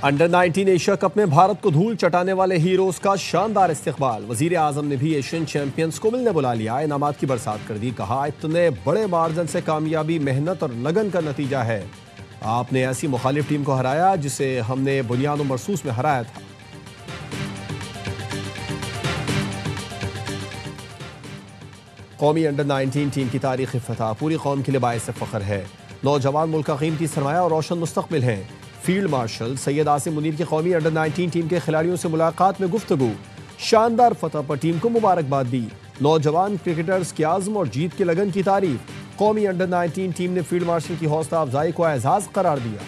Under 19 Asia cup में भारत को धूल चटाने वाले हीरोज का शानदार इस्तकबाल। वजीर आजम ने भी एशियन चैंपियंस को मिलने बुला लिया, इनामात की बरसात कर दी। कहा, इतने बड़े मार्जिन से कामयाबी मेहनत और लगन का नतीजा है। आपने ऐसी मुखालिफ टीम को हराया जिसे हमने बुनियाद मरसूस में हराया था। कौमी अंडर 19 टीम की तारीखी फतह पूरी कौम के लिए बाइस फख्र है। नौजवान मुल्क का कीमती सरमाया और रोशन मुस्तकबिल हैं। फील्ड मार्शल सैयद आसिम मुनीर की कौमी अंडर 19 टीम के खिलाड़ियों से मुलाकात में गुफ्तगू। शानदार फतह पर टीम को मुबारकबाद दी। नौजवान क्रिकेटर्स की आज़म और जीत की लगन की तारीफ। कौमी अंडर 19 टीम ने फील्ड मार्शल की हौसला अफजाई को एजाज करार दिया।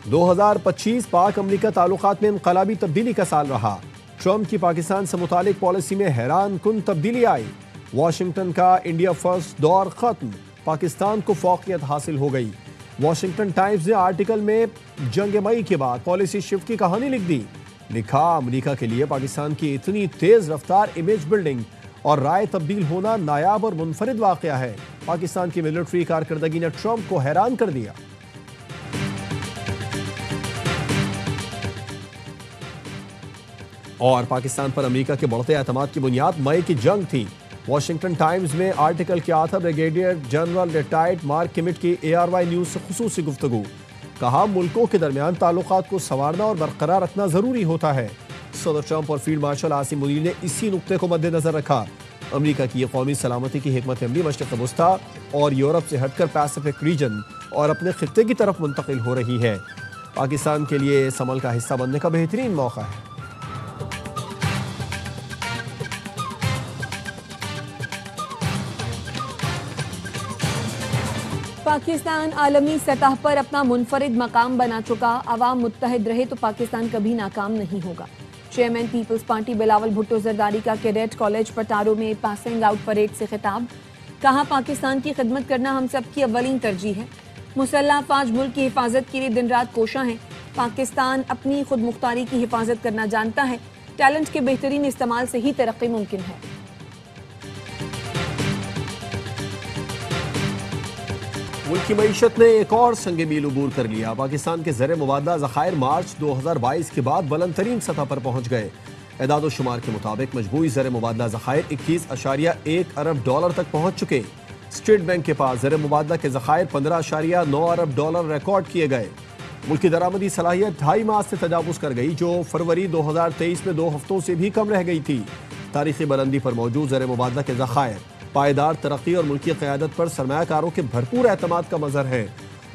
– 2025 पाक अमरीका ताल्लुकात में इनकलाबी तब्दीली का साल रहा। ट्रंप की पाकिस्तान से मुतालिक पॉलिसी में हैरान कुन तब्दीली आई। वाशिंगटन का इंडिया फर्स्ट दौर खत्म, पाकिस्तान को फौकियत हासिल हो गई। वाशिंगटन टाइम्स ने आर्टिकल में जंग मई के बाद पॉलिसी शिफ्ट की कहानी लिख दी। लिखा, अमरीका के लिए पाकिस्तान की इतनी तेज रफ्तार इमेज बिल्डिंग और राय तब्दील होना नायाब और मुनफरिद वाकया है। पाकिस्तान की मिलिट्री कारकर्दगी ने ट्रंप को हैरान कर दिया। और पाकिस्तान पर अमेरिका के बढ़ते एतमाद की बुनियाद मई की जंग थी। वाशिंगटन टाइम्स में आर्टिकल किया था ब्रिगेडियर जनरल रिटायर्ड मार्क किमिट की ARY न्यूज से खुसूसी गुफ्तगू। कहा, मुल्कों के दरमियान ताल्लुकात को संवारना और बरकरार रखना जरूरी होता है। सदर ट्रंप और फील्ड मार्शल आसिम मुनीर ने इसी नुक्ते को मद्देनजर रखा। अमेरिका की कौमी सलामती की हिकमत अमली मशरिक़ वस्ता और यूरोप से हटकर पैसिफिक रीजन और अपने खित्ते की तरफ मुंतकिल हो रही है। पाकिस्तान के लिए इस अमल का हिस्सा बनने का बेहतरीन मौका है। पाकिस्तान आलमी सतह पर अपना मुनफरिद मकाम बना चुका। अवाम मुत्तहिद रहे तो पाकिस्तान कभी नाकाम नहीं होगा। Chairman peoples party Bilawal Bhutto Zardari का कैडेट कॉलेज पटारो में पासिंग आउट परेड से खिताब। कहा, पाकिस्तान की खिदमत करना हम सब की अव्वलीन तरजीह है। मुसल्लह अफवाज मुल्क की हिफाजत के लिए दिन रात कोशां हैं। पाकिस्तान अपनी खुद मुख्तारी की हिफाजत करना जानता है। टैलेंट के बेहतरीन इस्तेमाल से ही तरक्की मुमकिन है। मुल्क की मईशत ने एक और संग मील उबूर कर लिया। पाकिस्तान के ज़र मुबादला ज़खायर मार्च 2022 के बाद बुलंद तरीन सतह पर पहुंच गए। एदाद शुमार के मुताबिक मजबूरी ज़र मुबादला ज़खायर 21.1 अरब डॉलर तक पहुंच चुके। स्टेट बैंक के पास ज़र मुबादला के ज़खायर 15.9 अरब डॉलर रिकॉर्ड किए गए। मुल्क की दरामदी सलाहियत 2.5 माह से तजावुज कर गई, जो फरवरी 2023 में 2 हफ्तों से भी कम रह गई थी। तारीखी बुलंदी पर मौजूद ज़र मुबादला के ज़खायर पायदार तरक्की और मुल्की क़यादत पर सरमायाकारों के भरपूर एतमाद का मज़हर है।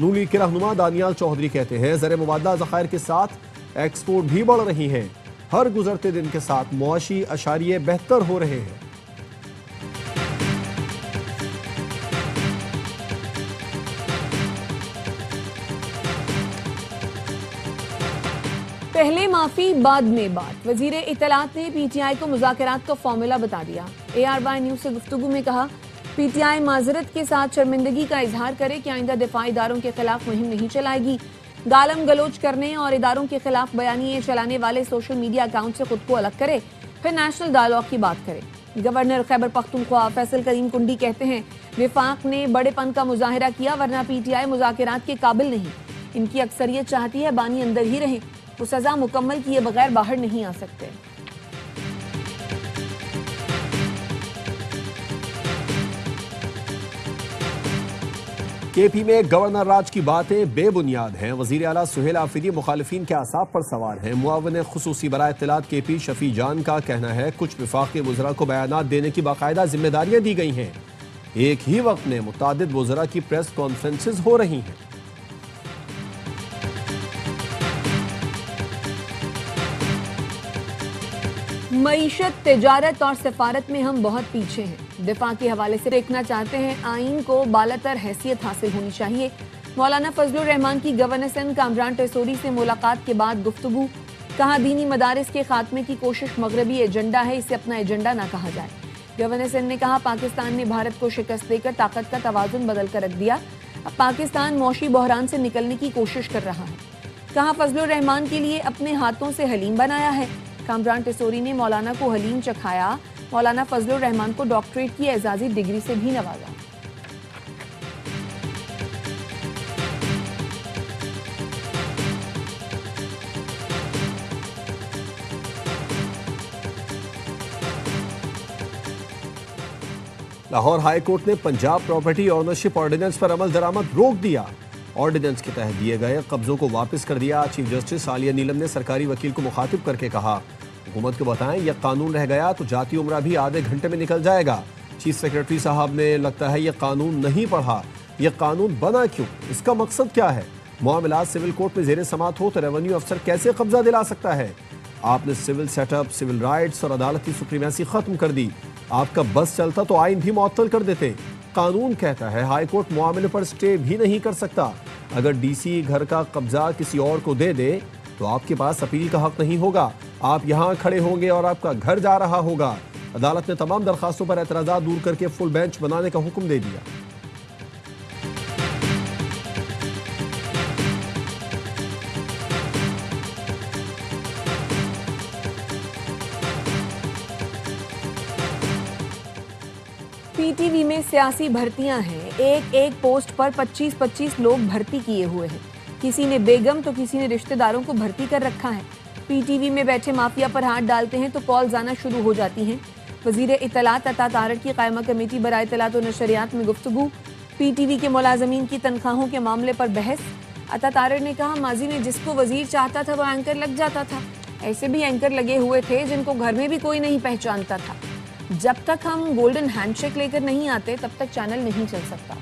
नून लीग के रहनुमा दानियाल चौधरी कहते हैं, ज़र मुबादला ज़खायर के साथ एक्सपोर्ट भी बढ़ रही हैं। हर गुजरते दिन के साथ मुआशी अशारिये बेहतर हो रहे हैं। पहले माफी बाद में बात। वजीर इत्तलात ने PTI को मुज़ाकरात का फॉर्मूला बता दिया। ARY न्यूज से गुफ्तगू में कहा, PTI माजरत के साथ शर्मिंदगी का इजहार करे कि आइंदा दिफाई इदारों के खिलाफ मुहिम नहीं चलाएगी। गालम गलोच करने और इदारों के खिलाफ बयानिए चलाने वाले सोशल मीडिया अकाउंट से खुद को अलग करे, फिर नेशनल डायलॉग की बात करे। गवर्नर खैबर पख्तूनख्वा फैसल करीम कुंडी कहते हैं, विफाक ने बड़ेपन का मुजाहिरा किया, वरना PTI मुज़ाकरात के काबिल नहीं। इनकी अक्सरियत चाहती है बानी अंदर ही रहें, वो सजा मुकम्मल किए बगैर बाहर नहीं आ सकते। KP में गवर्नर राज की बातें बेबुनियाद हैं। वजीर आला सुहेल आफरीदी मुखालिफिन के आसाब पर सवार हैं। मुआविन खुसूसी बराए इत्तलात KP शफी जान का कहना है, कुछ विफाकी वज़रा को बयानात देने की बाकायदा जिम्मेदारियां दी गई हैं। एक ही वक्त में मुतादिद वज़रा की प्रेस कॉन्फ्रेंसेस हो रही हैं। मईशत, तिजारत और सफारत में हम बहुत पीछे हैं। दिफा के हवाले से देखना चाहते हैं, आइन को बालातर हैसियत हासिल होनी चाहिए। मौलाना फजलुर रहमान की गवर्नर सिंध कामरान टेसोरी से मुलाकात के बाद गुफ्तगू। कहा, दीनी मदारिस के खात्मे की कोशिश मगरबी एजेंडा है, इसे अपना एजेंडा ना कहा जाए। गवर्नर सिंध ने कहा, पाकिस्तान ने भारत को शिकस्त देकर ताकत का तवाजुन बदल कर रख दिया। अब पाकिस्तान मौशी बहरान से निकलने की कोशिश कर रहा है। कहा, फजलुर रहमान के लिए अपने हाथों से हलीम बनाया है। कामरान टेसोरी ने मौलाना को हलीम चखाया मौलाना फजलुर रहमान को डॉक्टरेट की एजाजी डिग्री से भी नवाजा। लाहौर हाई कोर्ट ने पंजाब प्रॉपर्टी ऑनरशिप ऑर्डिनेंस पर अमल दरामद रोक दिया। ऑर्डिनेंस के तहत दिए गए कब्जों को वापस कर दिया। चीफ जस्टिस आलिया नीलम ने सरकारी वकील को मुखातिब करके कहा, हुकूमत को बताएं यह कानून रह गया तो जाती उम्र भी आधे घंटे में निकल जाएगा। चीफ सेक्रेटरी साहब ने लगता है यह कानून नहीं पढ़ा। यह कानून बना क्यों, इसका मकसद क्या है? मामलात सिविल कोर्ट में जेर समात हो तो रेवेन्यू अफसर कैसे कब्जा दिला सकता है? आपने सिविल सेटअप, सिविल राइट्स और अदालती सुप्रीमेसी खत्म कर दी। आपका बस चलता तो आइन भी मुअत्तल कर देते। कानून कहता है हाई कोर्ट मामले पर स्टे भी नहीं कर सकता। अगर डीसी घर का कब्जा किसी और को दे दे तो आपके पास अपील का हक नहीं होगा। आप यहां खड़े होंगे और आपका घर जा रहा होगा। अदालत ने तमाम दरखास्तों पर एतराज़ात दूर करके फुल बेंच बनाने का हुक्म दे दिया। पीटीवी में सियासी भर्तियां हैं। एक एक पोस्ट पर 25-25 लोग भर्ती किए हुए हैं। किसी ने बेगम तो किसी ने रिश्तेदारों को भर्ती कर रखा है। पीटीवी में बैठे माफिया पर हाथ डालते हैं तो कॉल्स आना शुरू हो जाती हैं। वजीर इत्तलात अता तारड़ की कायमा कमेटी बराए इत्तलात और नशरियात में गुफ्तगू। पीटीवी के मुलाजमीन की तनख्वाहों के मामले पर बहस। अता तारड़ ने कहा, माजी में जिसको वजीर चाहता था वो एंकर लग जाता था। ऐसे भी एंकर लगे हुए थे जिनको घर में भी कोई नहीं पहचानता था। जब तक हम गोल्डन हैंडशेक लेकर नहीं आते तब तक चैनल नहीं चल सकता।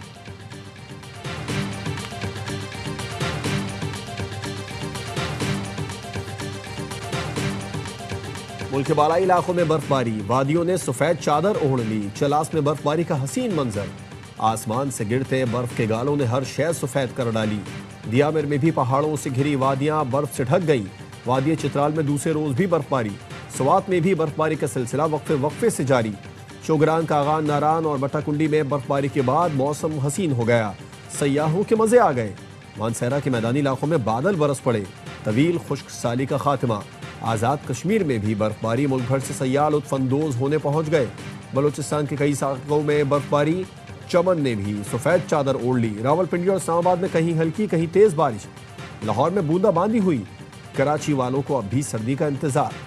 मुल्क के बालाई इलाकों में बर्फबारी, वादियों ने सफेद चादर ओढ़ ली। चलास में बर्फबारी का हसीन मंजर। आसमान से गिरते बर्फ के गालों ने हर शय सफेद कर डाली। दियामिर में भी पहाड़ों से घिरी वादियां बर्फ से ढक गई। वादी चित्राल में दूसरे रोज भी बर्फबारी। स्वात में भी बर्फबारी का सिलसिला वक्फे से जारी। चौगरान, कागान, नारान और बट्टाकुंडी में बर्फबारी के बाद मौसम हसीन हो गया। सयाहों के मजे आ गए। मानसहरा के मैदानी इलाकों में बादल बरस पड़े। तवील खुश्क साली का खात्मा। आज़ाद कश्मीर में भी बर्फबारी। मुल्क भर से सयाह लुत्फअंदोज होने पहुंच गए। बलूचिस्तान के कई इलाकों में बर्फबारी। चमन ने भी सफेद चादर ओढ़ ली। रावलपिंडी और इस्लामाबाद में कहीं हल्की कहीं तेज बारिश। लाहौर में बूंदाबांदी हुई। कराची वालों को अब भी सर्दी का इंतजार।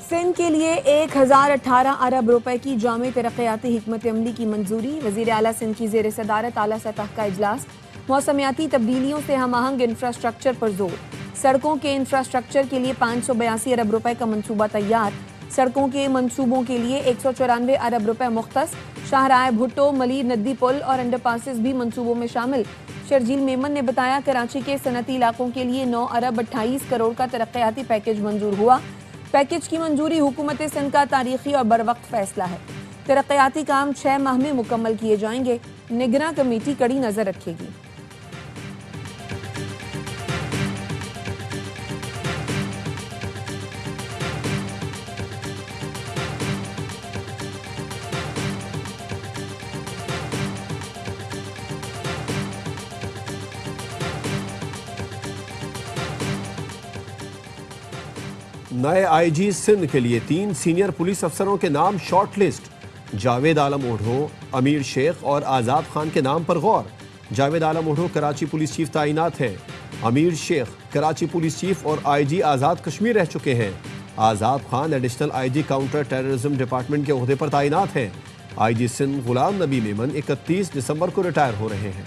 सिंध के लिए 1018 अरब रुपए की जामे तरक्याती हिकमत अमली की मंजूरी। वजीर आला सिंध की जेर सदारत आला सतह का इजलास। मौसमियाती तब्दीलियों से हम आहंग इंफ्रास्ट्रक्चर पर जोर। सड़कों के इंफ्रास्ट्रक्चर के लिए 582 अरब रुपए का मंसूबा तैयार। सड़कों के मंसूबों के लिए 194 अरब रुपए मुख्तस। शाहराह भुट्टो, मलीर नदी पुल और अंडरपासेस भी मंसूबों में शामिल। शर्जील मेमन ने बताया, कराची के सनती इलाकों के लिए 9 अरब 28 करोड़ का तरक्याती पैकेज मंजूर हुआ। पैकेज की मंजूरी हुकूमत सिंध का तारीखी और बरवक्त फैसला है। तरक्याती काम 6 माह में मुकम्मल किए जाएंगे। निगरां कमेटी कड़ी नजर रखेगी। नए आईजी सिंध के लिए 3 सीनियर पुलिस अफसरों के नाम शॉर्टलिस्ट। जावेद आलम ओढ़ो, अमीर शेख और आज़ाद खान के नाम पर गौर। जावेद आलम ओढ़ो कराची पुलिस चीफ तैनात हैं। अमीर शेख कराची पुलिस चीफ और आईजी आज़ाद कश्मीर रह चुके हैं। Azad Khan additional IG counter terrorism department के ओहदे पर तैनात हैं। आईजी सिंध गुलाम नबी मेमन 31 दिसंबर को रिटायर हो रहे हैं।